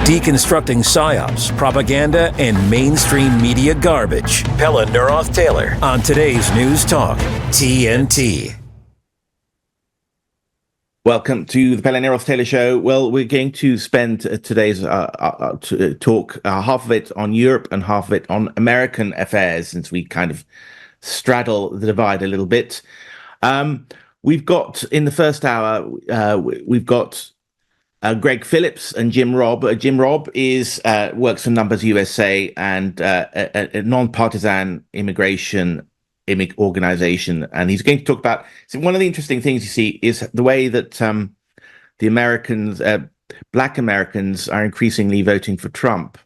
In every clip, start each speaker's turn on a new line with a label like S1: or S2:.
S1: Deconstructing psyops, propaganda, and mainstream media garbage. Pelle NEROTH Taylor on today's News Talk, TNT.
S2: Welcome to the Pelle NEROTH Taylor Show. Well, we're going to spend today's talk, half of it on Europe and half of it on American affairs, since we kind of straddle the divide a little bit. We've got, in the first hour, we've got Gregg Phillips and Jim Robb. Jim Robb is works for NumbersUSA and a nonpartisan immigration organization, and he's going to talk about. So one of the interesting things you see is the way that the Americans, Black Americans, are increasingly voting for Trump,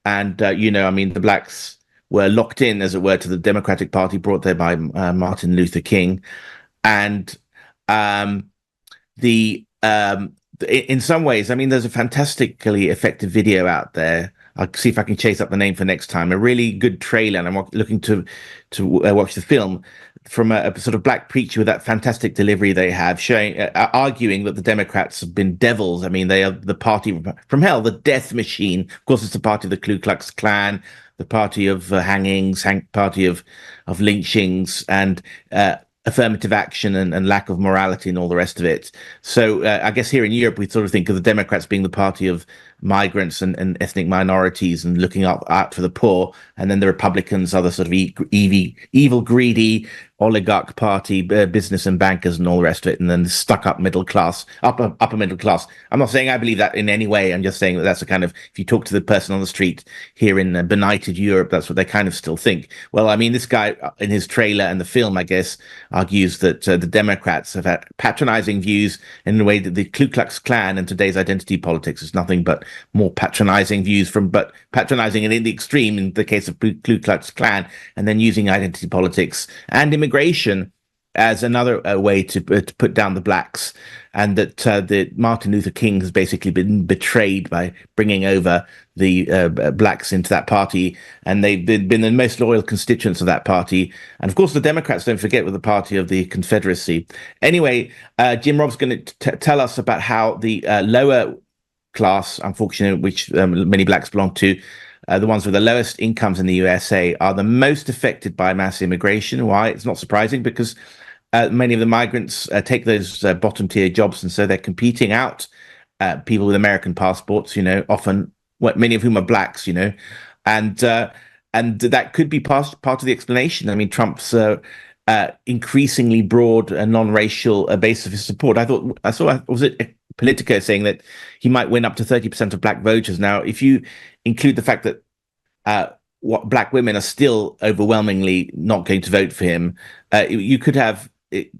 S2: and the blacks were locked in, as it were, to the Democratic Party, brought there by Martin Luther King, and in some ways, I mean, there's a fantastically effective video out there. I'll see if I can chase up the name for next time. A really good trailer, and I'm looking to watch the film from a sort of black preacher with that fantastic delivery they have, showing, arguing that the Democrats have been devils. I mean, they are the party from hell, the death machine. Of course, it's the party of the Ku Klux Klan, the party of hangings, party of lynchings, and affirmative action and lack of morality and all the rest of it. So I guess here in Europe, we sort of think of the Democrats being the party of migrants and ethnic minorities and looking out for the poor. And then the Republicans are the sort of evil, greedy oligarch party, business and bankers and all the rest of it. And then the stuck up middle class, upper middle class. I'm not saying I believe that in any way. I'm just saying that that's a kind of, if you talk to the person on the street here in benighted Europe, that's what they kind of still think. Well, I mean, this guy in his trailer and the film, I guess, argues that the Democrats have had patronizing views in the way that the Ku Klux Klan and today's identity politics is nothing but more patronizing views but patronizing it in the extreme in the case of Ku Klux Klan, and then using identity politics and immigration as another way to put down the blacks, and that Martin Luther King has basically been betrayed by bringing over the blacks into that party, and they've been the most loyal constituents of that party. And of course, the Democrats, don't forget, were the party of the Confederacy. Anyway, Jim Robb's going to tell us about how the lower class, unfortunately, which many blacks belong to, the ones with the lowest incomes in the USA, are the most affected by mass immigration. Why? It's not surprising, because many of the migrants take those bottom tier jobs, and so they're competing out people with American passports, often many of whom are blacks, and that could be part of the explanation. I mean, Trump's increasingly broad non-racial base of his support. I saw was it Politico saying that he might win up to 30% of black voters. Now, if you include the fact that black women are still overwhelmingly not going to vote for him, you could have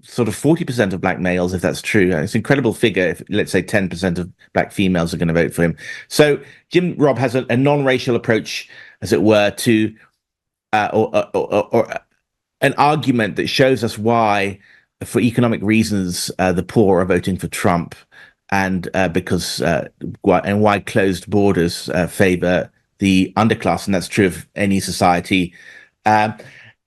S2: sort of 40% of black males, if that's true. It's an incredible figure if, let's say, 10% of black females are going to vote for him. So Jim Robb has a non-racial approach, as it were, to or an argument that shows us why, for economic reasons, the poor are voting for Trump, and why closed borders favor the underclass, and that's true of any society.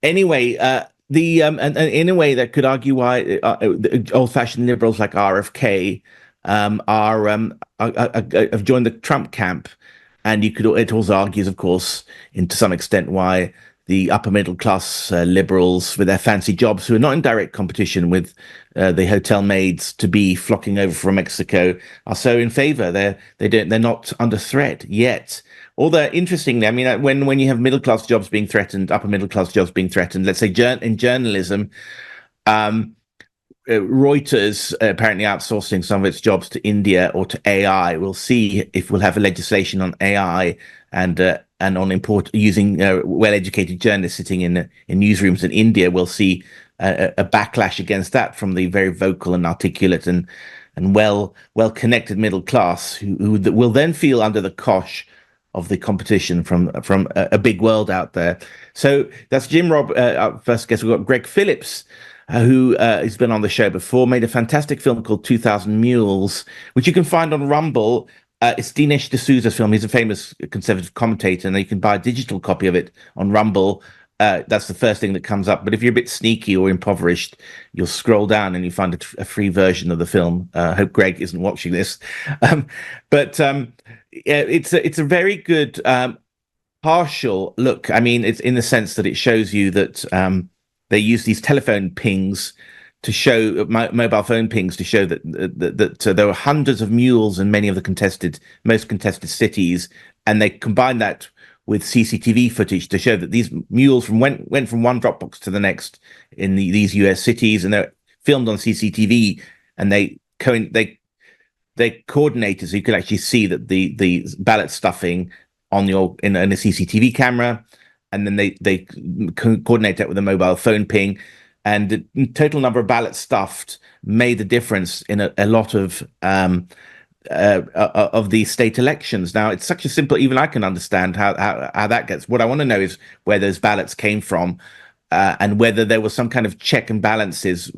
S2: Anyway, and in a way that could argue why the old-fashioned liberals like RFK have joined the Trump camp, and it also argues, of course, to some extent, why the upper middle class liberals with their fancy jobs, who are not in direct competition with the hotel maids to be flocking over from Mexico, are so in favor. They're not under threat yet. Although, interestingly, I mean, when you have middle class jobs being threatened, upper middle class jobs being threatened, let's say in journalism, Reuters apparently outsourcing some of its jobs to India or to AI. We'll see if we'll have a legislation on AI and on using well-educated journalists sitting in newsrooms in India. We'll see a backlash against that from the very vocal and articulate and well-connected middle class, who will then feel under the cosh of the competition from a big world out there. So that's Jim Robb. Our first guest, we've got Gregg Phillips, who has been on the show before, made a fantastic film called 2000 Mules, which you can find on Rumble. It's Dinesh D'Souza's film. He's a famous conservative commentator, and you can buy a digital copy of it on Rumble. That's the first thing that comes up. But if you're a bit sneaky or impoverished, you'll scroll down and you find a free version of the film. I hope Gregg isn't watching this. Yeah, it's a very good partial look. I mean, it's in the sense that it shows you that they use these telephone pings to show mobile phone pings to show that there were hundreds of mules in many of the most contested cities, and they combined that with CCTV footage to show that these mules went from one Dropbox to the next in these US cities, and they're filmed on CCTV, and they coordinated so you could actually see that the ballot stuffing on in a CCTV camera, and then they coordinate that with a mobile phone ping, and the total number of ballots stuffed made the difference in a lot of the state elections. Now, it's such a simple, even I can understand how that gets. What I want to know is where those ballots came from, and whether there was some kind of check and balances,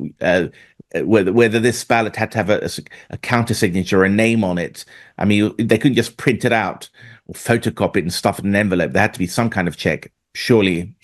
S2: whether this ballot had to have a counter signature or a name on it. I mean, they couldn't just print it out or photocopy it and stuff it in an envelope. There had to be some kind of check, surely.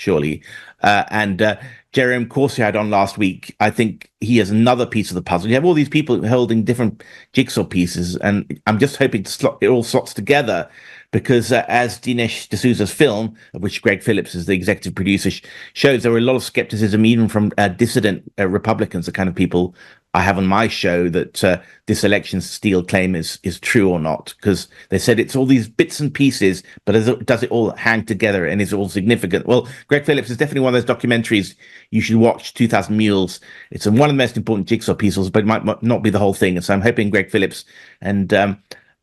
S2: And Jerome Corsi I had on last week. I think he has another piece of the puzzle. You have all these people holding different jigsaw pieces, and I'm just hoping it all slots together, because as Dinesh D'Souza's film, of which Gregg Phillips is the executive producer, shows, there were a lot of skepticism even from dissident Republicans, the kind of people I have on my show, that this election steal claim is true or not, because they said it's all these bits and pieces, but does it all hang together, and is it all significant? Well, Gregg Phillips is definitely one of those documentaries you should watch, 2000 Mules. It's one of the most important jigsaw pieces, but it might not be the whole thing. And so I'm hoping Gregg Phillips and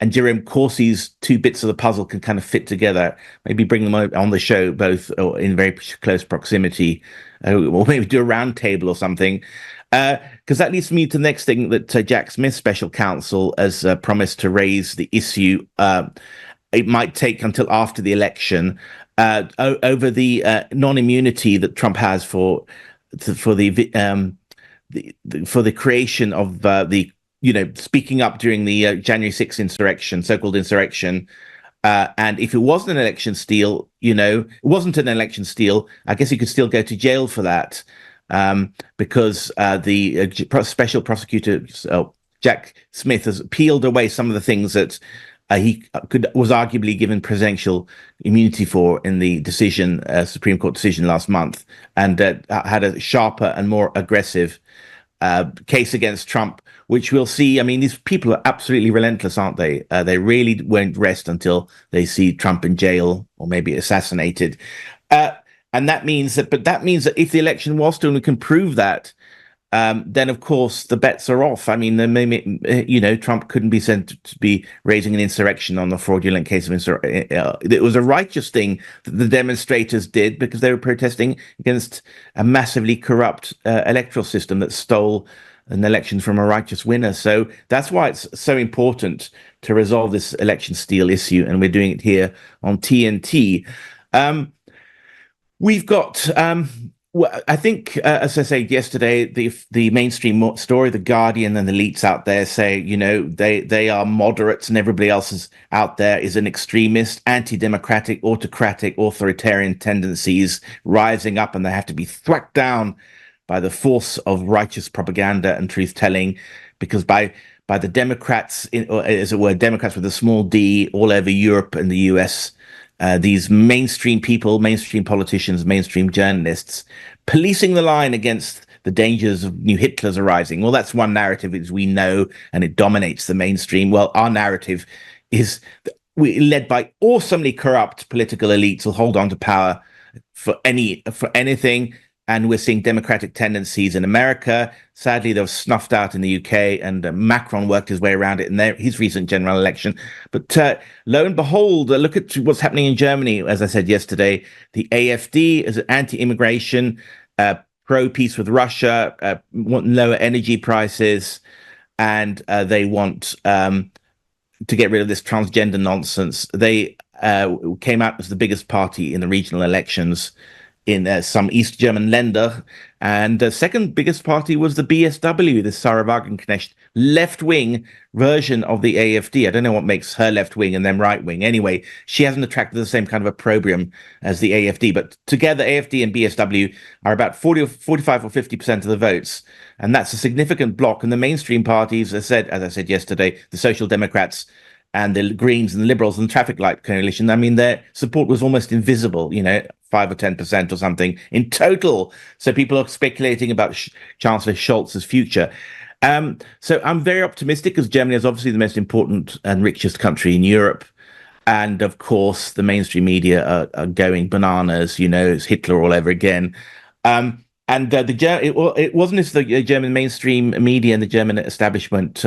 S2: Jerome Corsi's two bits of the puzzle can kind of fit together. Maybe bring them on the show, both in very close proximity, or maybe do a round table or something. Because that leads me to the next thing, that Jack Smith, special counsel, has promised to raise the issue. It might take until after the election, over the non-immunity that Trump has for the creation of the speaking up during the January 6th insurrection, so-called insurrection. And if it wasn't an election steal, it wasn't an election steal, I guess he could still go to jail for that, because the special prosecutor, Jack Smith, has peeled away some of the things that he was arguably given presidential immunity for in the decision, Supreme Court decision last month, and had a sharper and more aggressive case against Trump, which we'll see. I mean, these people are absolutely relentless, aren't they? They really won't rest until they see Trump in jail or maybe assassinated. And that means that if the election was stolen, we can prove that, then of course the bets are off. I mean, Trump couldn't be sent to be raising an insurrection on the fraudulent case of insurrection. It was a righteous thing that the demonstrators did, because they were protesting against a massively corrupt electoral system that stole an election from a righteous winner. So that's why it's so important to resolve this election steal issue, and we're doing it here on TNT. We've got, I think, as I said yesterday, the mainstream story, the Guardian and the elites out there say, they are moderates, and everybody else is out there is an extremist, anti-democratic, autocratic, authoritarian tendencies rising up, and they have to be thwacked down by the force of righteous propaganda and truth-telling, because by the Democrats, or as it were, Democrats with a small d, all over Europe and the US, these mainstream people, mainstream politicians, mainstream journalists, policing the line against the dangers of new Hitlers arising. Well, that's one narrative, as we know, and it dominates the mainstream. Well, our narrative is led by awesomely corrupt political elites who hold on to power for anything. And we're seeing democratic tendencies in America. Sadly, they were snuffed out in the UK, and Macron worked his way around it in his recent general election. But lo and behold, look at what's happening in Germany. As I said yesterday, the AfD is anti-immigration, pro-peace with Russia, want lower energy prices, and they want to get rid of this transgender nonsense. They came out as the biggest party in the regional elections in some East German Länder. And the second biggest party was the BSW, the Sarah Wagenknecht left-wing version of the AfD. I don't know what makes her left-wing and them right-wing. Anyway, she hasn't attracted the same kind of opprobrium as the AfD. But together, AfD and BSW are about 40 or 45 or 50% of the votes. And that's a significant block. And the mainstream parties, as I said yesterday, the Social Democrats and the Greens and the Liberals and the Traffic Light Coalition. I mean, their support was almost invisible, 5 or 10% or something in total. So people are speculating about Chancellor Scholz's future. So I'm very optimistic, because Germany is obviously the most important and richest country in Europe. And of course, the mainstream media are going bananas. It's Hitler all over again. It wasn't as the German mainstream media and the German establishment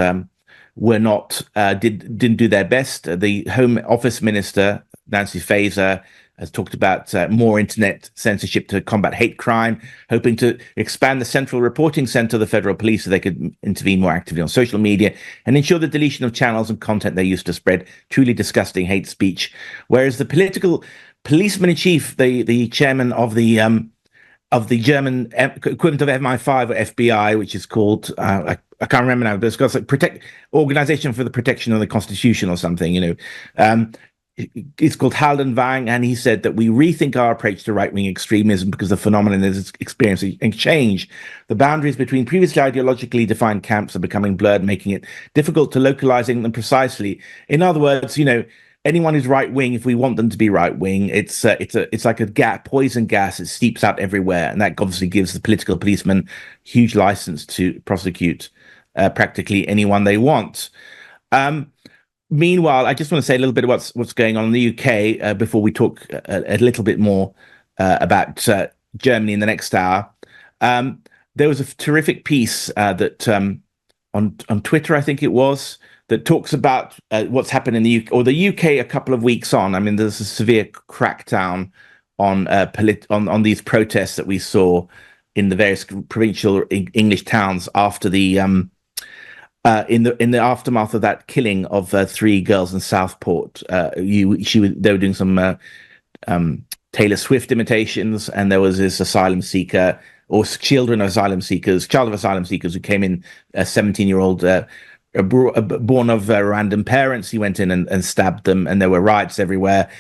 S2: didn't do their best. The Home Office Minister, Nancy Faeser, has talked about more internet censorship to combat hate crime, hoping to expand the Central Reporting Center of the Federal Police so they could intervene more actively on social media and ensure the deletion of channels and content they used to spread truly disgusting hate speech. Whereas the political policeman in chief, the chairman of the German equivalent of MI5 or FBI, which is called I can't remember now, but it's got like Organization for the Protection of the Constitution or something. It's called Halden Wang, and he said that we rethink our approach to right-wing extremism because the phenomenon is experiencing change. The boundaries between previously ideologically defined camps are becoming blurred, making it difficult to localizing them precisely. In other words, anyone who's right-wing, if we want them to be right-wing, it's like a poison gas. It seeps out everywhere, and that obviously gives the political policeman huge license to prosecute practically anyone they want. Meanwhile, I just want to say a little bit about what's going on in the UK before we talk a little bit more about Germany in the next hour. There was a terrific piece that on Twitter, I think it was, that talks about what's happened in the UK, or the UK a couple of weeks on. I mean, there's a severe crackdown on these protests that we saw in the various provincial English towns after the in the aftermath of that killing of 3 girls in Southport. They were doing some Taylor Swift imitations, and there was this asylum seeker or child of asylum seekers who came in, a 17-year-old born of random parents. He went in and stabbed them, and there were riots everywhere.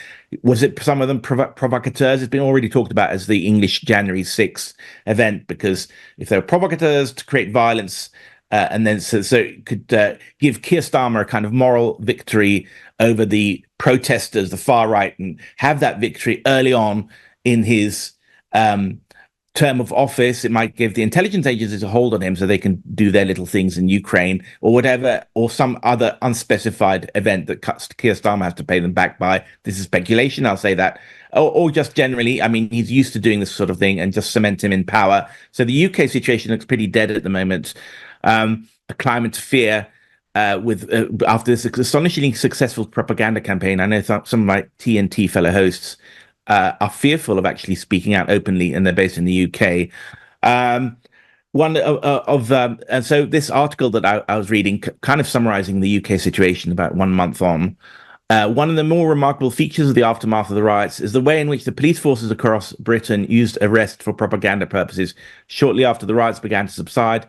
S2: Was it some of them provocateurs? It's been already talked about as the English January 6th event, because if there were provocateurs to create violence, and then so it could give Keir Starmer a kind of moral victory over the protesters, the far right, and have that victory early on in his term of office. It might give the intelligence agencies a hold on him so they can do their little things in Ukraine or whatever, or some other unspecified event that Keir Starmer has to pay them back by. This is speculation, I'll say that. Or just generally, I mean, he's used to doing this sort of thing and just cement him in power. So the UK situation looks pretty dead at the moment. A climate of fear after this astonishingly successful propaganda campaign. I know some of my TNT fellow hosts are fearful of actually speaking out openly, and they're based in the UK. And so this article that I was reading, kind of summarizing the UK situation about 1 month on. One of the more remarkable features of the aftermath of the riots is the way in which the police forces across Britain used arrest for propaganda purposes. Shortly after the riots began to subside,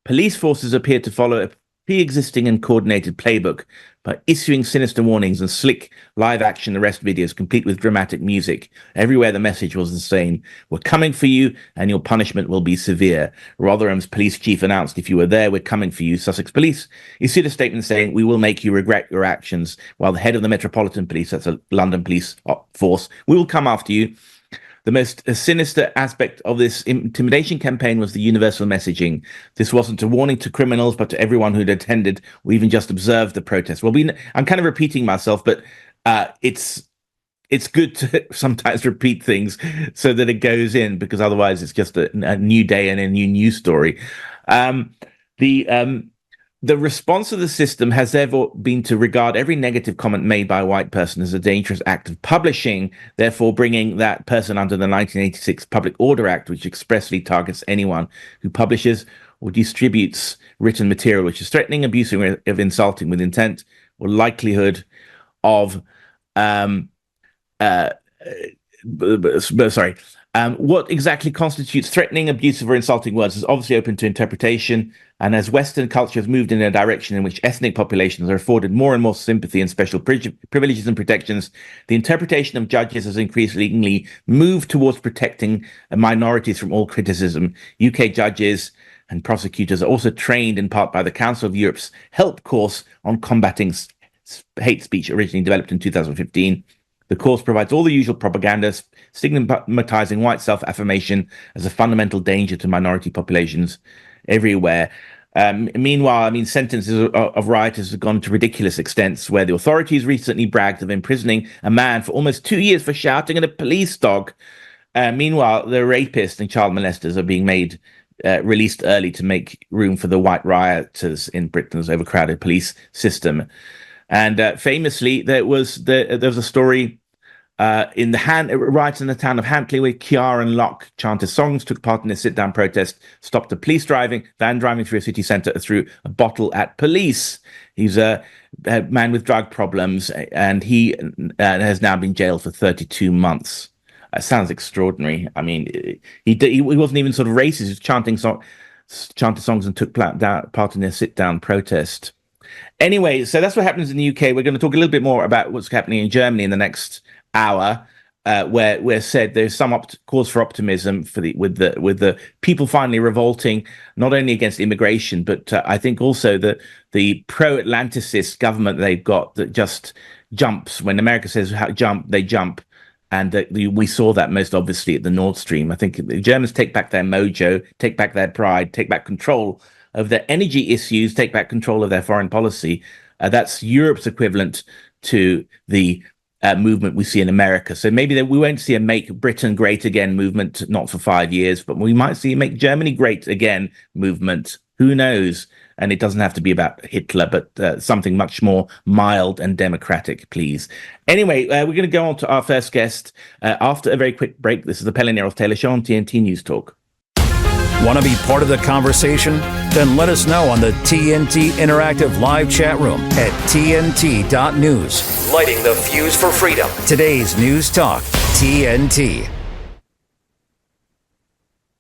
S2: police forces appeared to follow a pre-existing and coordinated playbook by issuing sinister warnings and slick live-action arrest videos complete with dramatic music. Everywhere the message was the same: we're coming for you and your punishment will be severe. Rotherham's police chief announced, if you were there, we're coming for you. Sussex police issued a statement saying, we will make you regret your actions, while the head of the Metropolitan Police, that's a London police force, we will come after you. The most sinister aspect of this intimidation campaign was the universal messaging. This wasn't a warning to criminals, but to everyone who'd attended or even just observed the protest. Well, I'm kind of repeating myself, but it's good to sometimes repeat things so that it goes in, because otherwise it's just a new day and a new news story. The response of the system has therefore been to regard every negative comment made by a white person as a dangerous act of publishing, therefore bringing that person under the 1986 Public Order Act, which expressly targets anyone who publishes or distributes written material which is threatening, abusive, or insulting with intent or likelihood of what exactly constitutes threatening, abusive, or insulting words is obviously open to interpretation. And as Western culture has moved in a direction in which ethnic populations are afforded more and more sympathy and special privileges and protections, the interpretation of judges has increasingly moved towards protecting minorities from all criticism. UK judges and prosecutors are also trained in part by the Council of Europe's help course on combating hate speech originally developed in 2015. The course provides all the usual propaganda, stigmatizing white self-affirmation as a fundamental danger to minority populations everywhere. Meanwhile, I mean, sentences of rioters have gone to ridiculous extents, where the authorities recently bragged of imprisoning a man for almost 2 years for shouting at a police dog. Meanwhile, the rapists and child molesters are being made released early to make room for the white rioters in Britain's overcrowded police system. And famously, there was a story in the riots in the town of Hamptley, where Kiara and Locke chanted songs, took part in a sit-down protest, stopped a police van driving through a city centre, threw a bottle at police. He's a man with drug problems, and he has now been jailed for 32 months. Sounds extraordinary. I mean, he wasn't even sort of racist. He was chanted songs and took part in a sit-down protest. Anyway, so that's what happens in the UK. We're going to talk a little bit more about what's happening in Germany in the next hour, where said there's some cause for optimism with the people finally revolting, not only against immigration, but I think also the pro-Atlanticist government they've got that just jumps when America says jump, they jump. And we saw that most obviously at the Nord Stream. I think the Germans take back their mojo, take back their pride, take back control of their energy issues, take back control of their foreign policy. That's Europe's equivalent to the movement we see in America. So maybe we won't see a Make Britain Great Again movement, not for 5 years, but we might see a Make Germany Great Again movement. Who knows? And it doesn't have to be about Hitler, but something much more mild and democratic, please. Anyway, we're going to go on to our first guest after a very quick break. This is the Pelle and NEROTH Taylor Show on TNT News Talk.
S1: Want to be part of the conversation? Then let us know on the TNT Interactive Live chat room at tnt.news. Lighting the fuse for freedom. Today's News Talk, TNT.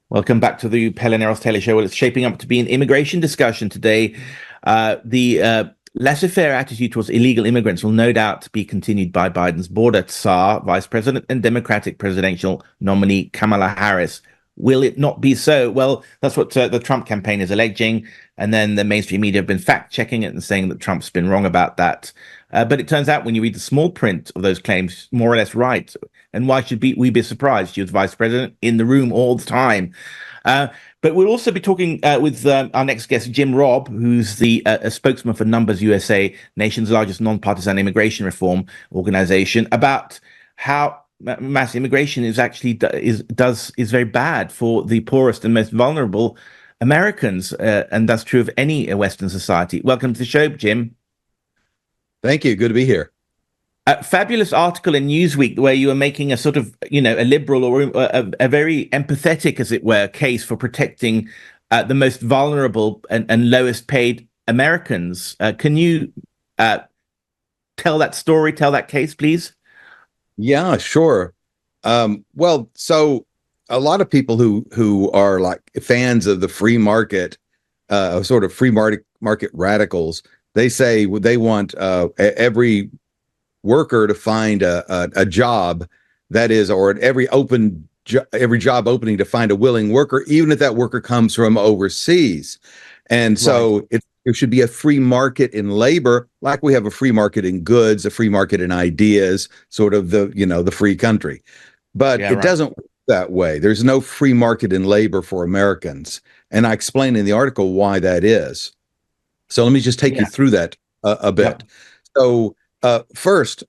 S2: Welcome back to the Pelle and NEROTH Taylor Show. Well, it's shaping up to be an immigration discussion today. The laissez-faire attitude towards illegal immigrants will no doubt be continued by Biden's border czar, Vice President and Democratic presidential nominee Kamala Harris. Will it not be so? Well, that's what the Trump campaign is alleging. And then the mainstream media have been fact-checking it and saying that Trump's been wrong about that. But it turns out when you read the small print of those claims, more or less right. And why should we be surprised? She was vice president in the room all the time. But we'll also be talking with our next guest, Jim Robb, who's the a spokesman for NumbersUSA, nation's largest nonpartisan immigration reform organization, about how mass immigration is actually is very bad for the poorest and most vulnerable Americans, and that's true of any Western society. Welcome to the show, Jim.
S3: Thank you. Good to be here.
S2: A fabulous article in Newsweek where you were making a sort of, a liberal or a very empathetic, as it were, case for protecting the most vulnerable and lowest paid Americans. Can you tell that story, tell that case, please?
S3: Yeah, sure. Well, so a lot of people who are like fans of the free market, sort of free market radicals, they say they want every worker to find a job, that is, or every job opening to find a willing worker, even if that worker comes from overseas. And so there should be a free market in labor, like we have a free market in goods, a free market in ideas, sort of the free country. But it doesn't work that way. There's no free market in labor for Americans. And I explain in the article why that is. So let me just take you through that a bit. So first,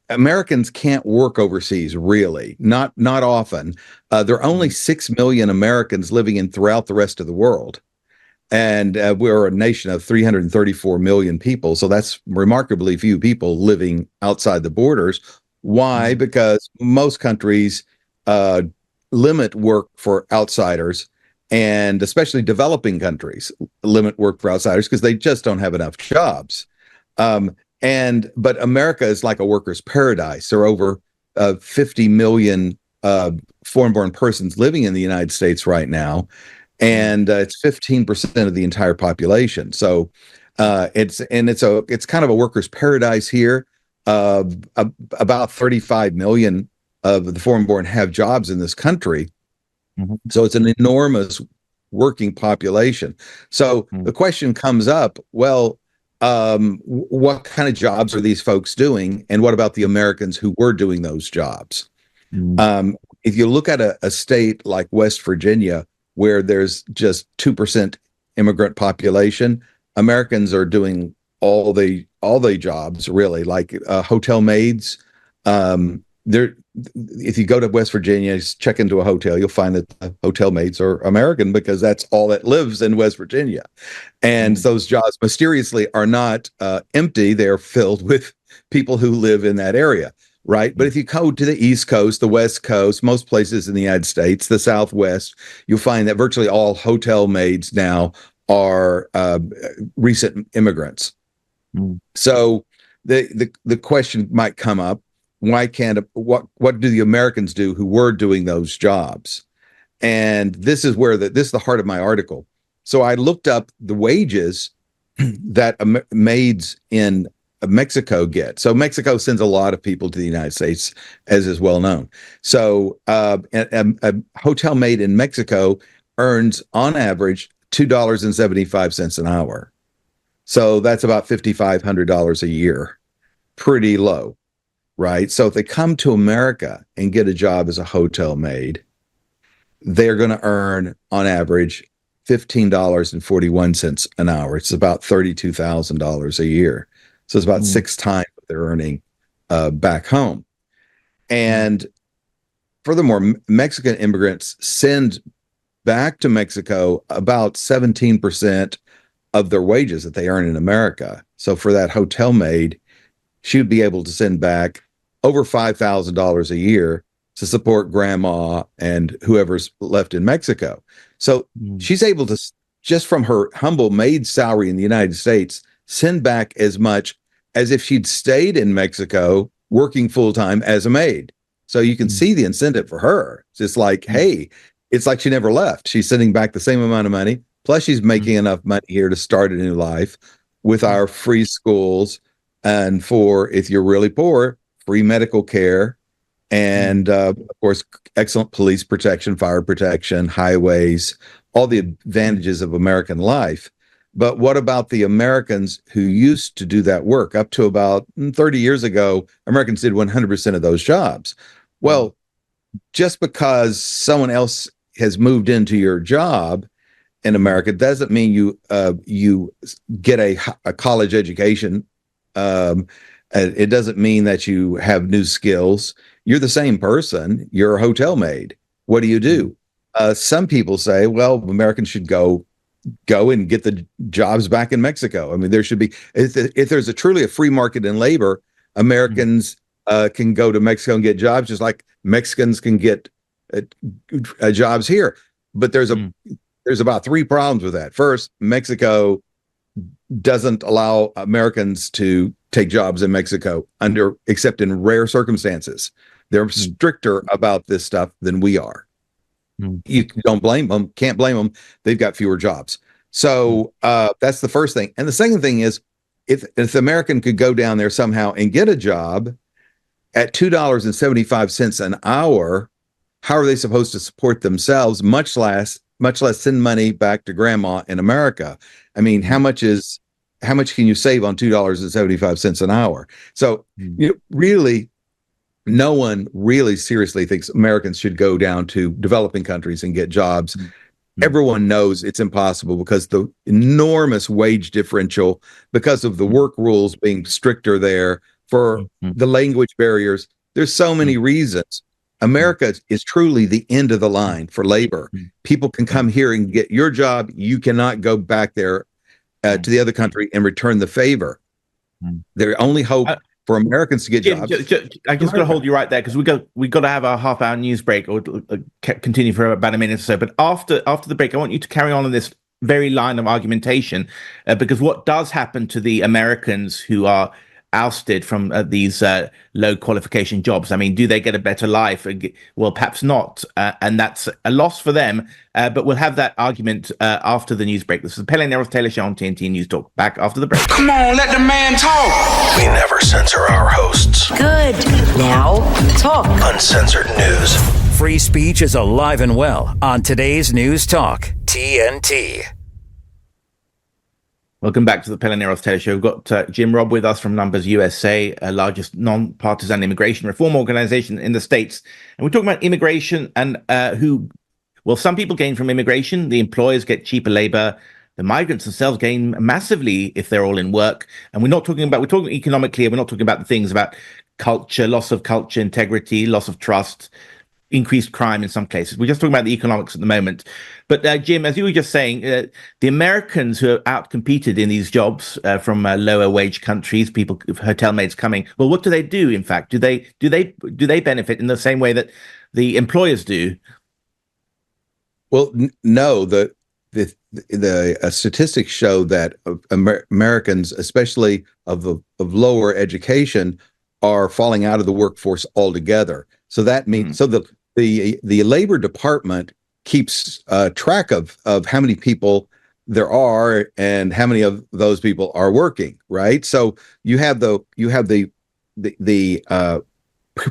S3: Americans can't work overseas, really, not often. There are only 6 million Americans living throughout the rest of the world. And we're a nation of 334 million people. So that's remarkably few people living outside the borders. Why? Because most countries limit work for outsiders, and especially developing countries limit work for outsiders because they just don't have enough jobs. But America is like a worker's paradise. There are over 50 million foreign-born persons living in the United States right now, and it's 15% of the entire population. So it's kind of a worker's paradise here. About 35 million of the foreign-born have jobs in this country. So it's an enormous working population. So the question comes up, well, what kind of jobs are these folks doing? And what about the Americans who were doing those jobs? If you look at a state like West Virginia, where there's just 2% immigrant population, Americans are doing all the jobs, really, like hotel maids. If you go to West Virginia, check into a hotel, you'll find that the hotel maids are American, because that's all that lives in West Virginia. And those jobs mysteriously are not empty. They're filled with people who live in that area, right? But if you go to the East Coast, the West Coast, most places in the United States, the Southwest, you'll find that virtually all hotel maids now are recent immigrants. So the question might come up, why can't what do the Americans do who were doing those jobs? And this is where this is the heart of my article. So I looked up the wages that maids in Mexico get. So Mexico sends a lot of people to the United States, as is well known. So a hotel maid in Mexico earns on average $2.75 an hour. So that's about $5,500 a year. Pretty low, right? So if they come to America and get a job as a hotel maid, they're going to earn on average $15.41 an hour. It's about $32,000 a year. So it's about 6 times what they're earning back home. And furthermore, Mexican immigrants send back to Mexico about 17% of their wages that they earn in America. So for that hotel maid, she would be able to send back over $5,000 a year to support grandma and whoever's left in Mexico. So she's able to, just from her humble maid salary in the United States, send back as much as if she'd stayed in Mexico working full-time as a maid. So you can see the incentive for her. It's just like, hey, it's like she never left. She's sending back the same amount of money, plus she's making enough money here to start a new life with our free schools, and for, if you're really poor, free medical care, and of course, excellent police protection, fire protection, highways, all the advantages of American life. But what about the Americans who used to do that work? Up to about 30 years ago, Americans did 100% of those jobs. Well, just because someone else has moved into your job in America doesn't mean you get a college education. It doesn't mean that you have new skills. You're the same person. You're a hotel maid. What do you do? Some people say, well, Americans should go and get the jobs back in Mexico. I mean, there should be, if there's truly a free market in labor, Americans can go to Mexico and get jobs, just like Mexicans can get jobs here. But there's about 3 problems with that. First, Mexico doesn't allow Americans to take jobs in Mexico except in rare circumstances. They're stricter about this stuff than we are. You don't blame them, can't blame them. They've got fewer jobs. So that's the first thing. And the second thing is, if the American could go down there somehow and get a job at $2.75 an hour, how are they supposed to support themselves, much less send money back to grandma in America? I mean, how much can you save on $2.75 an hour? So really, no one really seriously thinks Americans should go down to developing countries and get jobs. Everyone knows it's impossible because the enormous wage differential, because of the work rules being stricter there, for the language barriers. There's so many reasons. America is truly the end of the line for labor. People can come here and get your job. You cannot go back there to the other country and return the favor. Their only hope for Americans to get jobs.
S2: I just got to hold you right there, because we got to have a half-hour news break, or continue for about a minute or so. But after the break, I want you to carry on this very line of argumentation, because what does happen to the Americans who are ousted from these low qualification jobs? I mean, do they get a better life? Well, perhaps not, and that's a loss for them. But we'll have that argument after the news break. This is the Pelle and NEROTH Taylor Show on TNT News Talk. Back after the break.
S4: Come on, let the man talk.
S5: We never censor our hosts.
S6: Good. Now talk.
S5: Uncensored news.
S1: Free speech is alive and well on today's News Talk TNT.
S2: Welcome back to the Pelle NEROTH Taylor Show. We've got Jim Robb with us from Numbers USA, largest nonpartisan immigration reform organization in the States. And we're talking about immigration and some people gain from immigration. The employers get cheaper labor. The migrants themselves gain massively if they're all in work. And we're talking economically, we're not talking about the things about culture, loss of culture, integrity, loss of trust, increased crime in some cases. We're just talking about the economics at the moment. But Jim, as you were just saying, the Americans who are outcompeted in these jobs from lower wage countries, people, hotel maids coming. Well, what do they do? In fact, do they benefit in the same way that the employers do?
S3: Well, no. The statistics show that Americans, especially of lower education, are falling out of the workforce altogether. So that means the Labor Department keeps track of how many people there are and how many of those people are working, right? So you have the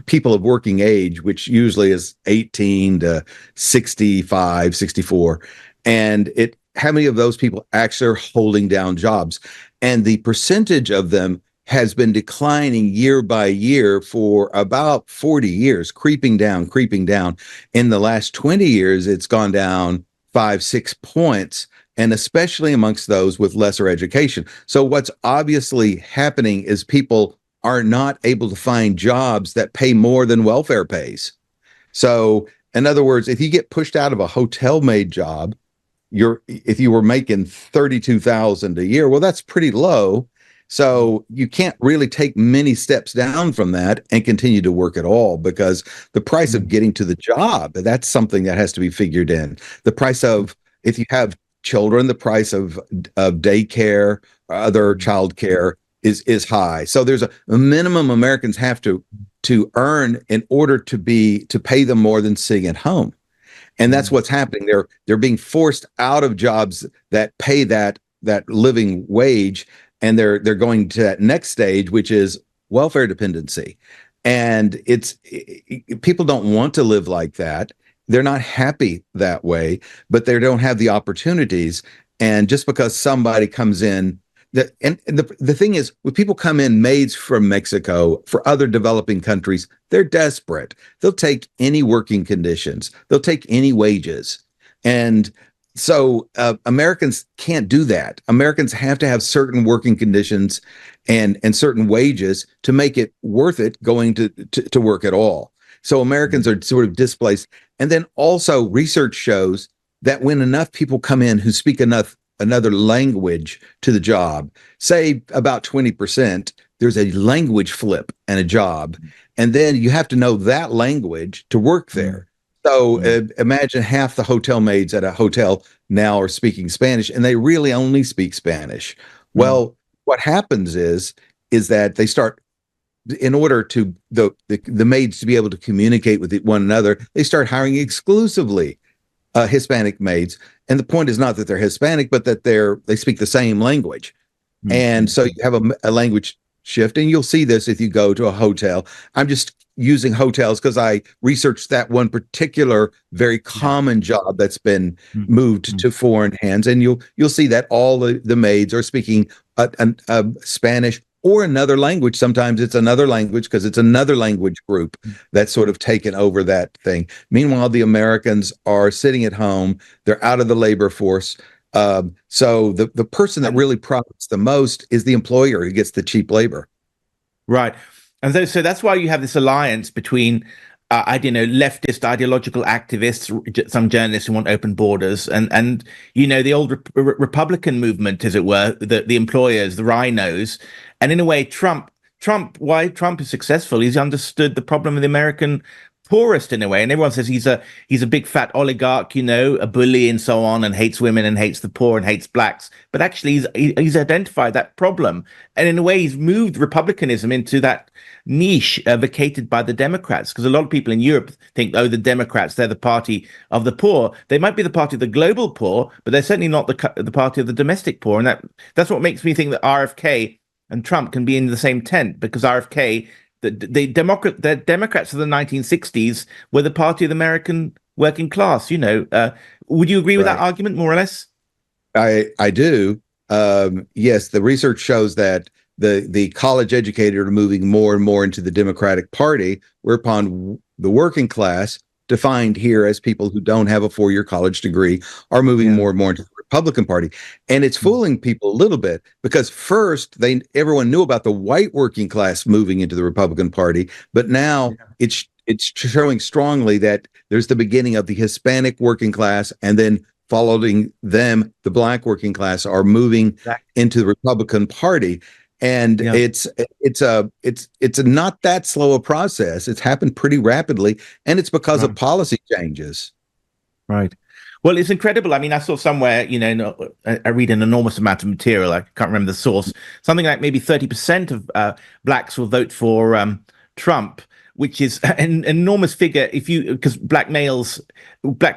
S3: people of working age, which usually is 18 to 65, 64, and how many of those people actually are holding down jobs, and the percentage of them has been declining year by year for about 40 years, creeping down. In the last 20 years, it's gone down 5-6 points, and especially amongst those with lesser education. So what's obviously happening is people are not able to find jobs that pay more than welfare pays. So in other words, if you get pushed out of a hotel maid job, if you were making $32,000 a year, well, that's pretty low. So you can't really take many steps down from that and continue to work at all, because the price of getting to the job, that's something that has to be figured in. The price of, if you have children, the price of daycare or other childcare is high. So there's a minimum Americans have to earn in order to pay them more than sitting at home. And that's what's happening. They're being forced out of jobs that pay that living wage, and they're going to that next stage, which is welfare dependency. And people don't want to live like that. They're not happy that way, but they don't have the opportunities. And just because somebody comes in, the thing is, when people come in, maids from Mexico, for other developing countries, they're desperate. They'll take any working conditions. They'll take any wages. And so Americans can't do that. Americans have to have certain working conditions and certain wages to make it worth it going to work at all. So Americans are sort of displaced. And then also research shows that when enough people come in who speak another language to the job, say about 20%, there's a language flip and a job. And then you have to know that language to work there. So imagine half the hotel maids at a hotel now are speaking Spanish, and they really only speak Spanish. Well, what happens is that they start, in order to the maids to be able to communicate with one another, they start hiring exclusively Hispanic maids. And the point is not that they're Hispanic, but that they speak the same language. And so you have a language shift, and you'll see this if you go to a hotel. I'm just using hotels because I researched that one particular very common job that's been moved to foreign hands, and you'll see that all the maids are speaking Spanish or another language. Sometimes it's another language because it's another language group that's sort of taken over that thing. Meanwhile, the Americans are sitting at home. They're out of the labor force. So the person that really profits the most is the employer who gets the cheap labor.
S2: Right. And so that's why you have this alliance between, leftist ideological activists, some journalists who want open borders, and the old Republican movement, as it were, the employers, the rhinos. And in a way, why Trump is successful, he's understood the problem of the American poorest in a way, and everyone says he's a big fat oligarch, a bully and so on, and hates women and hates the poor and hates blacks. But actually, he's identified that problem, and in a way, he's moved republicanism into that niche vacated by the Democrats. Because a lot of people in Europe think, the Democrats, they're the party of the poor. They might be the party of the global poor, but they're certainly not the party of the domestic poor. And that's what makes me think that RFK and Trump can be in the same tent, because RFK. The Democrats of the 1960s were the party of the American working class. Would you agree with that argument, more or less?
S3: I do. Yes, the research shows that the college educated are moving more and more into the Democratic Party, whereupon the working class, defined here as people who don't have a 4-year college degree, are moving more and more into the Republican Party. And it's fooling people a little bit because first everyone knew about the white working class moving into the Republican Party, but now it's showing strongly that there's the beginning of the Hispanic working class, and then following them, the black working class are moving into the Republican Party. And it's not that slow a process. It's happened pretty rapidly, and it's because of policy changes.
S2: Right. Well, it's incredible. I mean, I saw somewhere, I read an enormous amount of material. I can't remember the source. Something like maybe 30% of blacks will vote for Trump, which is an enormous figure because black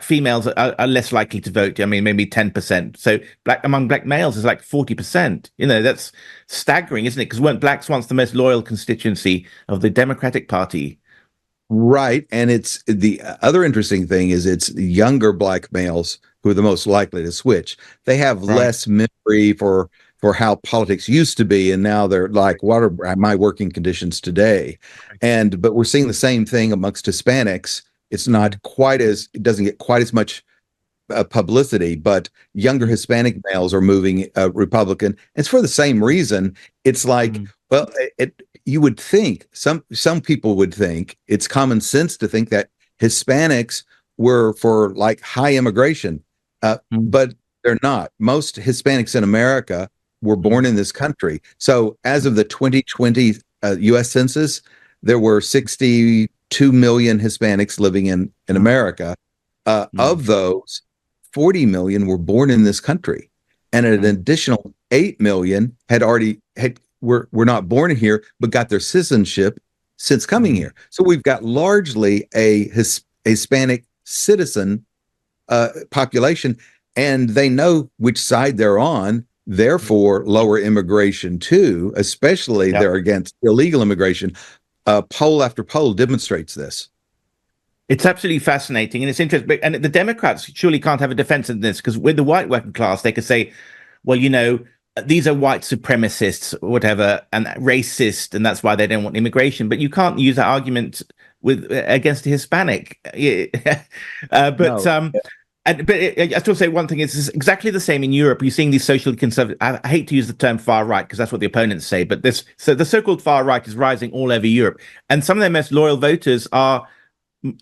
S2: females are less likely to vote. I mean, maybe 10%. So among black males is like 40%. That's staggering, isn't it? Because weren't blacks once the most loyal constituency of the Democratic Party?
S3: Right. And it's the other interesting thing is it's younger black males who are the most likely to switch. They have less memory for how politics used to be, and now they're like, what are my working conditions today? But we're seeing the same thing amongst Hispanics. It's not it doesn't get quite as much publicity, but younger Hispanic males are moving Republican. It's for the same reason. It's like, you would think, some people would think it's common sense to think that Hispanics were for like high immigration, but they're not. Most Hispanics in America were born in this country. So as of the 2020 U.S. Census, there were 62 million Hispanics living in America. Of those, 40 million were born in this country, and an additional 8 million were not born here but got their citizenship since coming here. So we've got largely a Hispanic citizen population, and they know which side they're on. Therefore, lower immigration too, especially they're against illegal immigration. Poll after poll demonstrates this.
S2: It's absolutely fascinating, and it's interesting. And the Democrats surely can't have a defense in this, because with the white working class, they could say, well, these are white supremacists, whatever, and racist, and that's why they don't want immigration. But you can't use that argument against a Hispanic. But I still say one thing is exactly the same in Europe. You're seeing these socially conservative. I hate to use the term far right because that's what the opponents say, but so the so-called far right is rising all over Europe, and some of their most loyal voters are,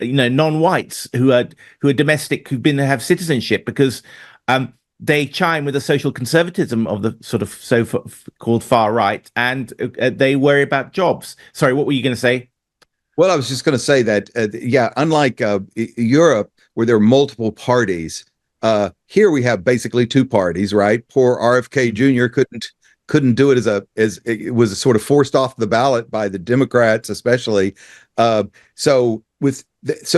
S2: non-whites who are domestic, who've been to have citizenship, because they chime with the social conservatism of the sort of so-called far right, and they worry about jobs. Sorry, what were you going to say?
S3: Well, I was just going to say that, unlike Europe, where there are multiple parties, here we have basically two parties, right? Poor RFK Jr. couldn't do it as it was sort of forced off the ballot by the Democrats, especially. So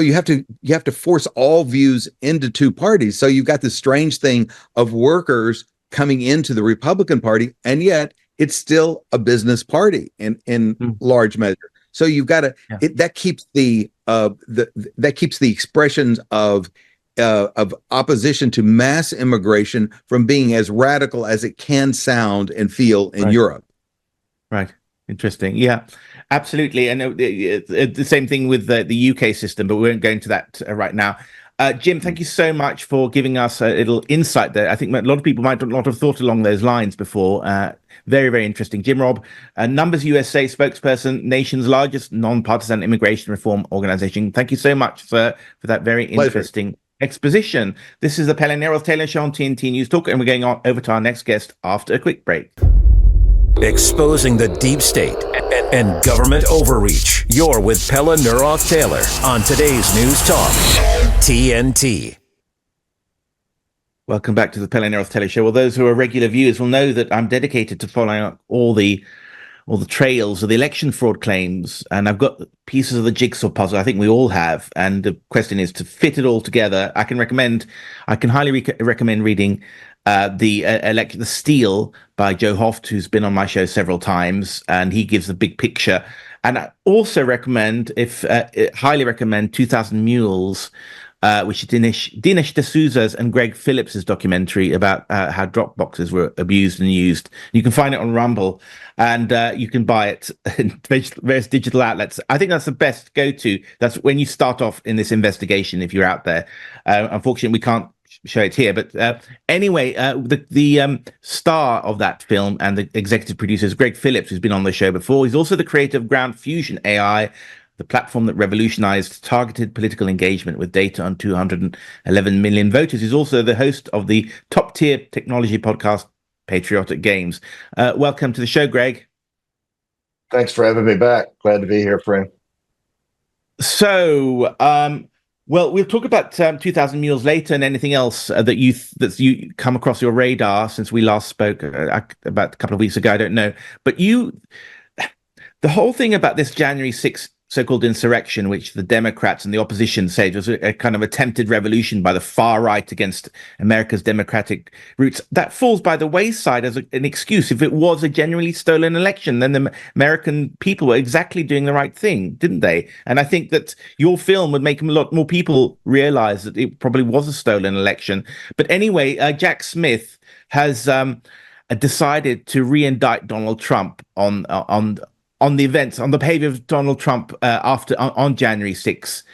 S3: you have to force all views into two parties. So you've got this strange thing of workers coming into the Republican Party, and yet it's still a business party in large measure. So you've got to that keeps the expressions of opposition to mass immigration from being as radical as it can sound and feel in Europe.
S2: Right. Interesting. Yeah, absolutely. And the same thing with the UK system, but we won't go into that right now. Jim, thank you so much for giving us a little insight there. I think a lot of people might not have thought along those lines before. Very, very interesting. Jim Robb, Numbers USA spokesperson, nation's largest nonpartisan immigration reform organization. Thank you so much, sir, for that very interesting exposition. This is the Pelle and NEROTH Taylor Show on TNT News Talk, and we're going on over to our next guest after a quick break.
S1: Exposing the deep state and government overreach. You're with Pelle NEROTH Taylor on today's News Talk, TNT.
S2: Welcome back to the Pelle and NEROTH Taylor Show. Well, those who are regular viewers will know that I'm dedicated to following up all the trails of the election fraud claims, and I've got pieces of the jigsaw puzzle. I think we all have, and the question is to fit it all together. I can highly recommend reading the Steal by Joe Hoft, who's been on my show several times, and he gives the big picture. And I also highly recommend 2000 Mules which is Dinesh D'Souza's and Gregg Phillips' documentary about how drop boxes were abused and used. You can find it on Rumble, and you can buy it in various digital outlets. I think that's the best go-to. That's when you start off in this investigation, if you're out there. Unfortunately, we can't show it here, but anyway, the star of that film and the executive producer is Gregg Phillips, who's been on the show before. He's also the creator of Ground Fusion AI, the platform that revolutionized targeted political engagement with data on 211 million voters. He's also the host of the top-tier technology podcast, Patriotic Games. Welcome to the show, Gregg.
S7: Thanks for having me back. Glad to be here, friend.
S2: So, well, we'll talk about 2,000 Mules later and anything else that you come across your radar since we last spoke about a couple of weeks ago. I don't know. But the whole thing about this January 6th so-called insurrection, which the Democrats and the opposition said was a kind of attempted revolution by the far right against America's democratic roots, that falls by the wayside as an excuse. If it was a genuinely stolen election, then the American people were exactly doing the right thing, didn't they? And I think that your film would make a lot more people realize that it probably was a stolen election. But anyway, Jack Smith has decided to re-indict Donald Trump on the events, on the behavior of Donald Trump on January 6th.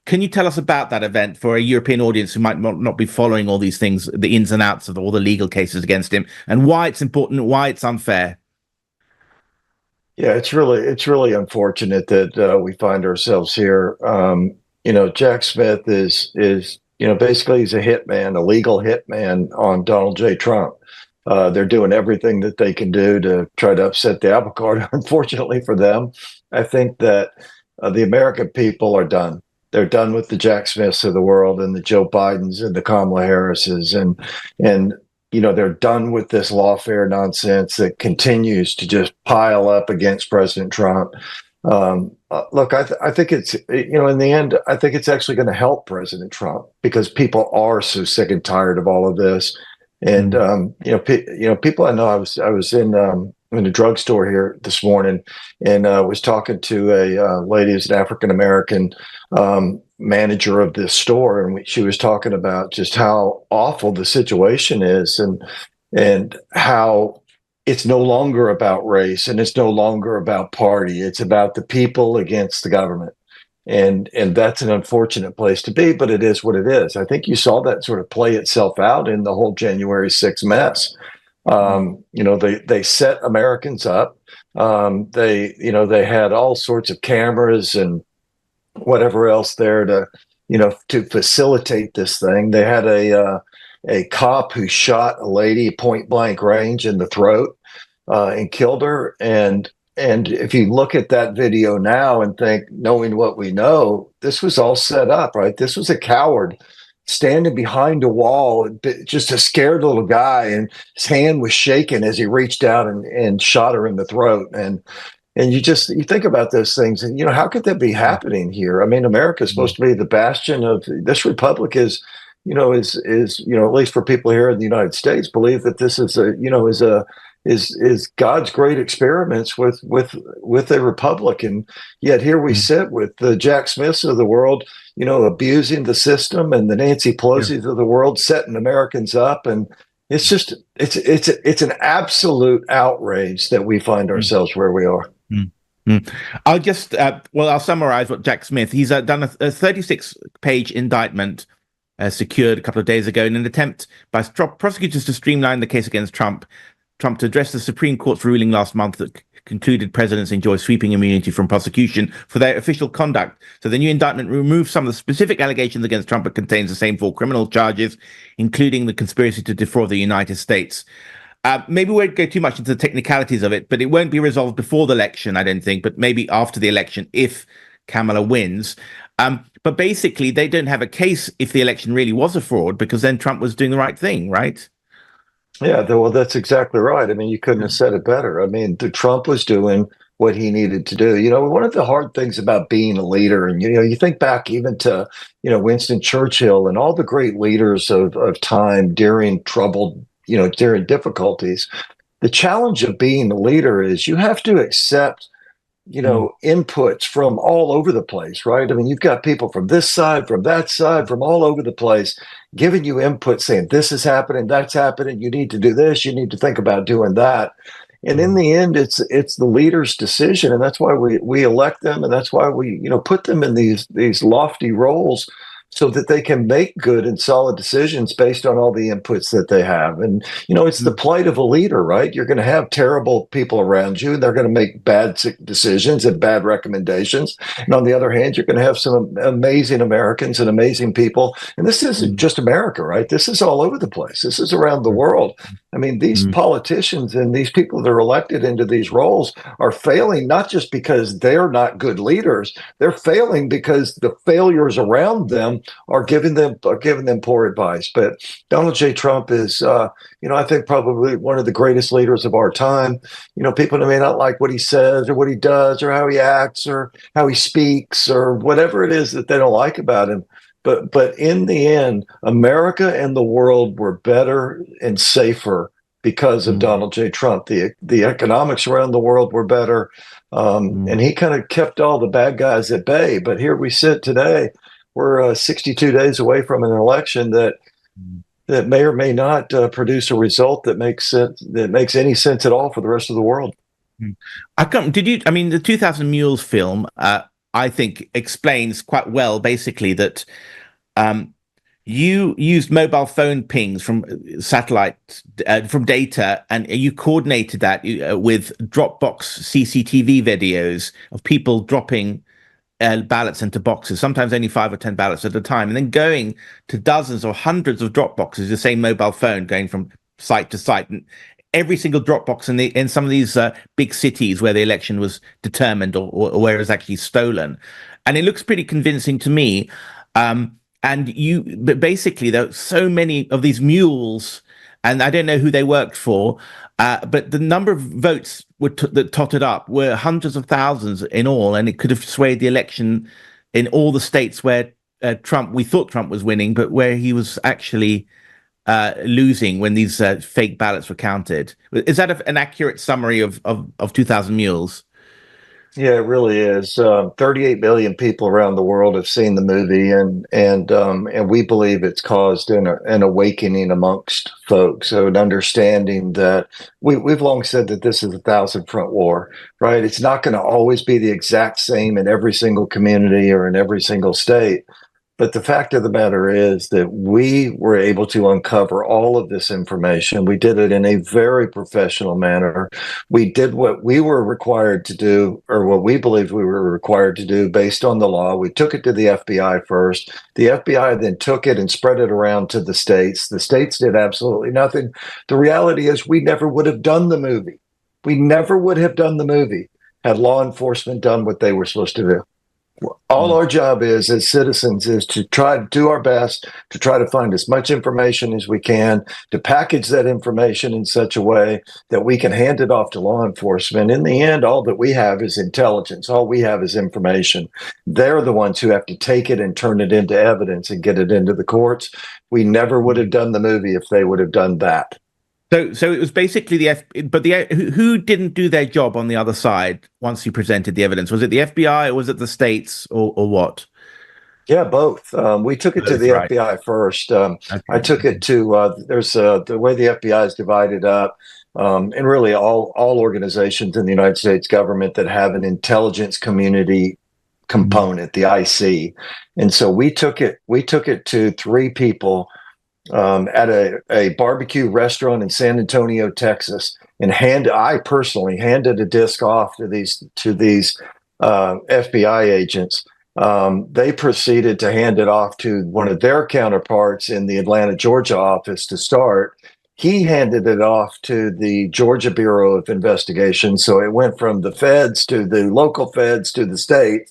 S2: Can you tell us about that event for a European audience who might not be following all these things, the ins and outs of all the legal cases against him, and why it's important, why it's unfair?
S7: Yeah, it's really unfortunate that we find ourselves here. Jack Smith is basically he's a hitman, a legal hitman on Donald J. Trump. They're doing everything that they can do to try to upset the apple cart. Unfortunately for them, I think that the American people are done. They're done with the Jack Smiths of the world and the Joe Bidens and the Kamala Harrises, and they're done with this lawfare nonsense that continues to just pile up against President Trump. Look, I think it's in the end, I think it's actually going to help President Trump because people are so sick and tired of all of this. And people I know. I was in a drugstore here this morning, and was talking to a lady who's an African American manager of this store, and she was talking about just how awful the situation is, and how it's no longer about race, and it's no longer about party. It's about the people against the government. And that's an unfortunate place to be, but it is what it is. I think you saw that sort of play itself out in the whole January 6th mess. They set Americans up. They had all sorts of cameras and whatever else there to facilitate this thing. They had a cop who shot a lady point blank range in the throat and killed her. And if you look at that video now and think, knowing what we know, this was all set up, right? This was a coward standing behind a wall, just a scared little guy, and his hand was shaking as he reached out and shot her in the throat. And you think about those things, and how could that be happening here? I mean, America is supposed to be the bastion of this republic. Is at least for people here in the United States, believe that this is God's great experiments with a republic, and yet here we sit with the Jack Smiths of the world, abusing the system, and the Nancy Pelosi's of the world setting Americans up, and it's just it's an absolute outrage that we find ourselves where we are.
S2: I'll just I'll summarize what Jack Smith. He's done a 36-page indictment secured a couple of days ago in an attempt by prosecutors to streamline the case against Trump to address the Supreme Court's ruling last month that concluded presidents enjoy sweeping immunity from prosecution for their official conduct. So the new indictment removes some of the specific allegations against Trump, but contains the same 4 criminal charges, including the conspiracy to defraud the United States. Maybe we won't go too much into the technicalities of it, but it won't be resolved before the election, I don't think, but maybe after the election if Kamala wins. But basically, they don't have a case if the election really was a fraud, because then Trump was doing the right thing, right?
S7: Yeah, well, that's exactly right. I mean, you couldn't have said it better. I mean, Trump was doing what he needed to do. One of the hard things about being a leader, and you think back even to Winston Churchill and all the great leaders of time during troubled, during difficulties. The challenge of being a leader is you have to accept inputs from all over the place, right? I mean, you've got people from this side, from that side, from all over the place, giving you input saying, this is happening, that's happening, you need to do this, you need to think about doing that. And in the end, it's the leader's decision. And that's why we elect them. And that's why we, put them in these lofty roles, so that they can make good and solid decisions based on all the inputs that they have. And, it's the plight of a leader, right? You're going to have terrible people around you. They're going to make bad decisions and bad recommendations. And on the other hand, you're going to have some amazing Americans and amazing people. And this isn't just America, right? This is all over the place. This is around the world. I mean, these politicians and these people that are elected into these roles are failing, not just because they're not good leaders. They're failing because the failures around them are giving them poor advice. But Donald J. Trump is, I think probably one of the greatest leaders of our time. People may not like what he says or what he does or how he acts or how he speaks or whatever it is that they don't like about him. But in the end, America and the world were better and safer because of Donald J. Trump. The economics around the world were better, and he kind of kept all the bad guys at bay. But here we sit today. We're 62 days away from an election that may or may not produce a result that makes any sense at all for the rest of the world.
S2: The 2000 Mules film, I think, explains quite well, basically, that you used mobile phone pings from satellite, from data, and you coordinated that with Dropbox CCTV videos of people dropping ballots into boxes, sometimes only 5 or 10 ballots at a time, and then going to dozens or hundreds of drop boxes, the same mobile phone going from site to site. And every single drop box in some of these big cities where the election was determined or where it was actually stolen. And it looks pretty convincing to me. But basically, there are so many of these mules, and I don't know who they worked for, but the number of votes that totted up were hundreds of thousands in all, and it could have swayed the election in all the states where we thought Trump was winning, but where he was actually losing when these fake ballots were counted. Is that an accurate summary of 2000 Mules?
S7: Yeah, it really is. 38 million people around the world have seen the movie, and we believe it's caused an awakening amongst folks. So an understanding that we've long said that this is a 1,000-front war, right? It's not going to always be the exact same in every single community or in every single state. But the fact of the matter is that we were able to uncover all of this information. We did it in a very professional manner. We did what we were required to do, or what we believed we were required to do based on the law. We took it to the FBI first. The FBI then took it and spread it around to the states. The states did absolutely nothing. The reality is we never would have done the movie. We never would have done the movie had law enforcement done what they were supposed to do. All our job is as citizens is to try to do our best to try to find as much information as we can, to package that information in such a way that we can hand it off to law enforcement. In the end, all that we have is intelligence. All we have is information. They're the ones who have to take it and turn it into evidence and get it into the courts. We never would have done the movie if they would have done that.
S2: So it was basically who didn't do their job on the other side once you presented the evidence? Was it the FBI or was it the states or what?
S7: Yeah, both. We took it to the FBI first. Okay. I took it to there's the way the FBI is divided up, and really all organizations in the United States government that have an intelligence community component, the IC. And so we took it to 3 people at a barbecue restaurant in San Antonio, Texas, and I personally handed a disc off to these FBI agents. They proceeded to hand it off to one of their counterparts in the Atlanta, Georgia office to start. He handed it off to the Georgia Bureau of Investigation. So it went from the feds to the local feds to the state,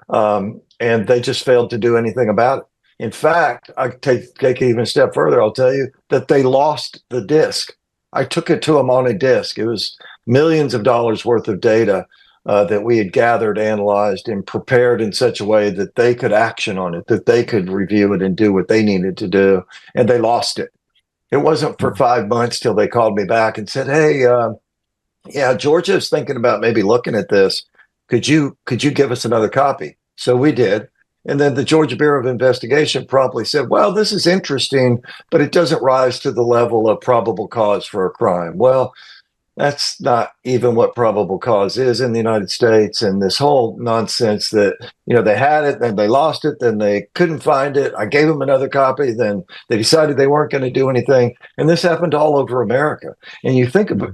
S7: and they just failed to do anything about it. In fact, I take it even a step further. I'll tell you that they lost the disc. I took it to them on a disc. It was millions of dollars worth of data that we had gathered, analyzed, and prepared in such a way that they could action on it, that they could review it and do what they needed to do. And they lost it. It wasn't for 5 months till they called me back and said, hey, yeah, Georgia's thinking about maybe looking at this. Could you give us another copy? So we did. And then the Georgia Bureau of Investigation promptly said, well, this is interesting, but it doesn't rise to the level of probable cause for a crime. Well, that's not even what probable cause is in the United States. And this whole nonsense that, they had it, then they lost it, then they couldn't find it. I gave them another copy, then they decided they weren't going to do anything. And this happened all over America. And you think about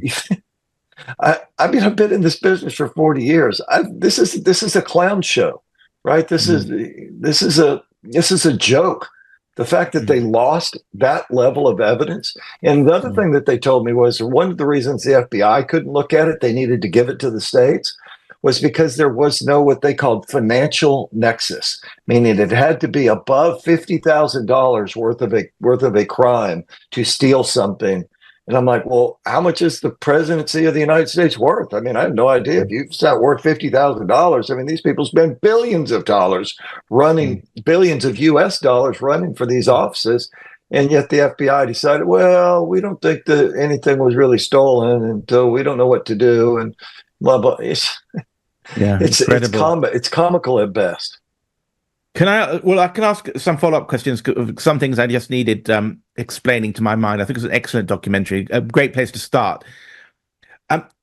S7: I've been in this business for 40 years. This is a clown show, right? This is a joke. The fact that they lost that level of evidence. And the other thing that they told me was one of the reasons the FBI couldn't look at it, they needed to give it to the states, was because there was no what they called financial nexus, meaning it had to be above $50,000 worth of a crime to steal something. And I'm like, well, how much is the presidency of the United States worth? I mean, I have no idea. If it's not worth $50,000, I mean, these people spend billions of dollars running, billions of US dollars running for these offices. And yet the FBI decided, well, we don't think that anything was really stolen, and so we don't know what to do. And blah, blah. It's comical at best.
S2: I can ask some follow-up questions. Some things I just needed explaining to my mind. I think it's an excellent documentary, a great place to start.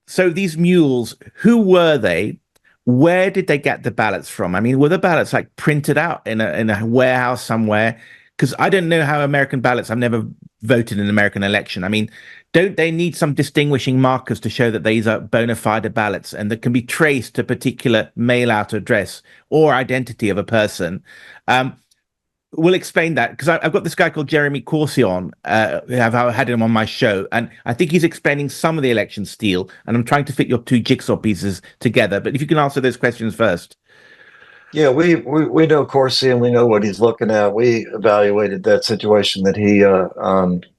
S2: So these mules, who were they? Where did they get the ballots from? I mean, were the ballots like printed out in a warehouse somewhere? Because I don't know how American ballots, I've never voted in an American election. I mean, don't they need some distinguishing markers to show that these are bona fide ballots and that can be traced to a particular mail-out address or identity of a person? We'll explain that, because I've got this guy called Jeremy Corsi on. I've had him on my show, and I think he's explaining some of the election steal, and I'm trying to fit your two jigsaw pieces together. But if you can answer those questions first.
S7: Yeah, we know Corsi, and we know what he's looking at. We evaluated that situation that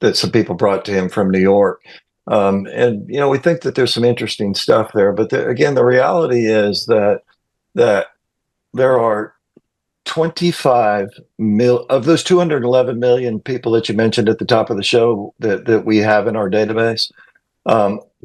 S7: that some people brought to him from New York. And, we think that there's some interesting stuff there. But again, the reality is that there are 25 million of those 211 million people that you mentioned at the top of the show that we have in our database.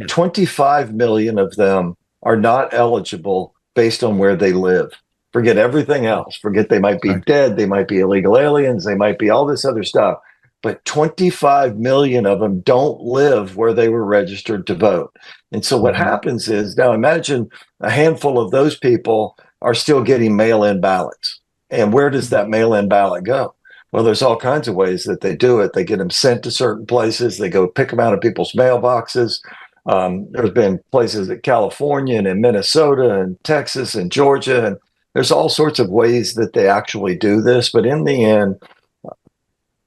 S7: 25 million of them are not eligible based on where they live. Forget everything else. Forget they might be dead. They might be illegal aliens. They might be all this other stuff. But 25 million of them don't live where they were registered to vote. And so what happens is, now imagine a handful of those people are still getting mail-in ballots. And where does that mail-in ballot go? Well, there's all kinds of ways that they do it. They get them sent to certain places. They go pick them out of people's mailboxes. There's been places in California and in Minnesota and Texas and Georgia, and there's all sorts of ways that they actually do this. But in the end,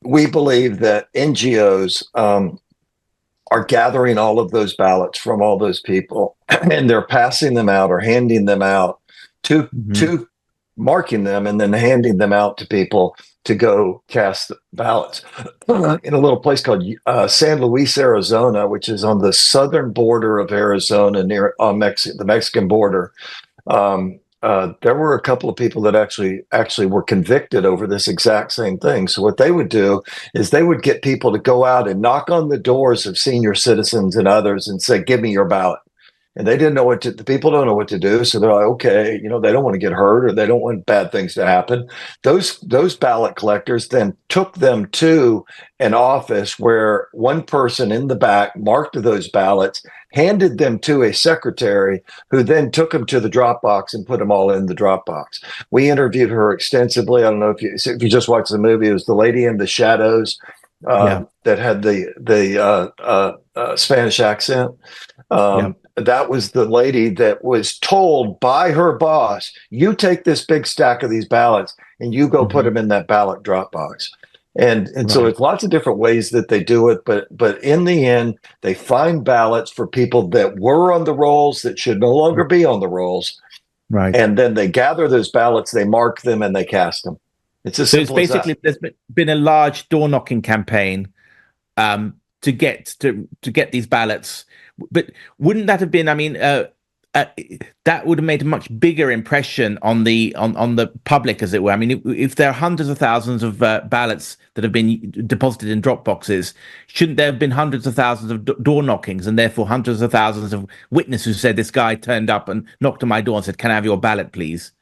S7: we believe that NGOs are gathering all of those ballots from all those people, and they're passing them out or handing them out to marking them and then handing them out to people to go cast ballots in a little place called San Luis, Arizona, which is on the southern border of Arizona, near the Mexican border. There were a couple of people that actually were convicted over this exact same thing. So what they would do is they would get people to go out and knock on the doors of senior citizens and others and say, give me your ballot. And they didn't know the people don't know what to do. So they're like, okay, they don't want to get hurt, or they don't want bad things to happen. Those ballot collectors then took them to an office where one person in the back marked those ballots, handed them to a secretary, who then took them to the drop box and put them all in the drop box. We interviewed her extensively. I don't know if you just watched the movie. It was the lady in the shadows that had the Spanish accent. That was the lady that was told by her boss, you take this big stack of these ballots and you go put them in that ballot drop box. And so it's lots of different ways that they do it. But in the end, they find ballots for people that were on the rolls that should no longer be on the rolls. Right. And then they gather those ballots, they mark them, and they cast them. It's as simple as that. So it's basically, there's been a large door knocking campaign to get these ballots. But wouldn't that have been,
S2: that would have made a much bigger impression on the public, as it were. I mean, if there are hundreds of thousands of ballots that have been deposited in drop boxes, shouldn't there have been hundreds of thousands of door knockings, and therefore hundreds of thousands of witnesses who said this guy turned up and knocked on my door and said, "Can I have your ballot, please?"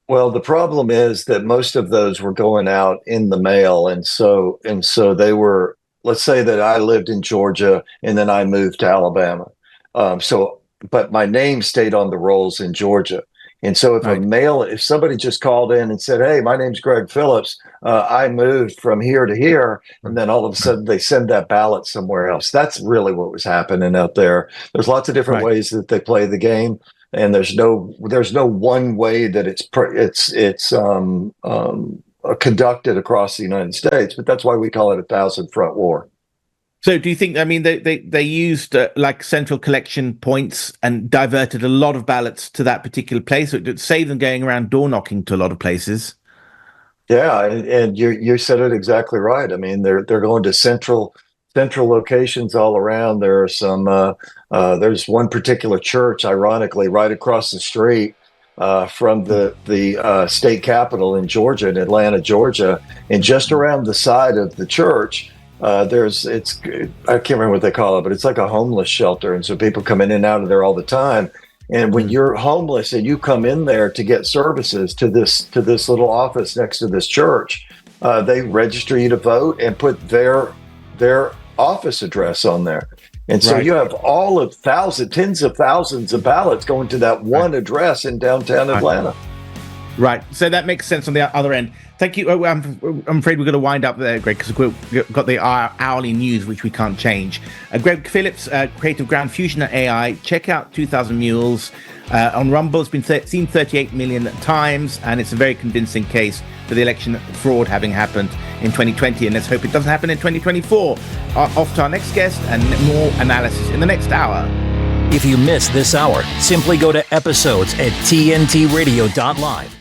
S7: Well, the problem is that most of those were going out in the mail, and so they were. Let's say that I lived in Georgia and then I moved to Alabama. But my name stayed on the rolls in Georgia. And so if somebody just called in and said, "Hey, my name's Gregg Phillips, I moved from here to here," and then all of a sudden they send that ballot somewhere else. That's really what was happening out there. There's lots of different ways that they play the game, and there's no one way that it's conducted across the United States. But that's why we call it a 1,000-front war.
S2: So do you think, I mean, they used like central collection points and diverted a lot of ballots to that particular place? So it would save them going around door knocking to a lot of places.
S7: Yeah, and you said it exactly right. I mean, they're going to central locations all around. There are some there's one particular church, ironically, right across the street from the state capitol in Georgia, in Atlanta, Georgia, and just around the side of the church. I can't remember what they call it, but it's like a homeless shelter. And so people come in and out of there all the time. And when you're homeless and you come in there to get services to this little office next to this church, they register you to vote and put their office address on there. And so you have all of tens of thousands of ballots going to that one address in downtown Atlanta.
S2: Right. So that makes sense on the other end. Thank you. I'm afraid we're going to wind up there, Greg, because we've got the hourly news, which we can't change. Gregg Phillips, creative ground fusion at AI. Check out 2,000 Mules. On Rumble, it's been seen 38 million times, and it's a very convincing case for the election fraud having happened in 2020. And let's hope it doesn't happen in 2024. Off to our next guest and more analysis in the next hour.
S1: If you missed this hour, simply go to episodes at tntradio.live.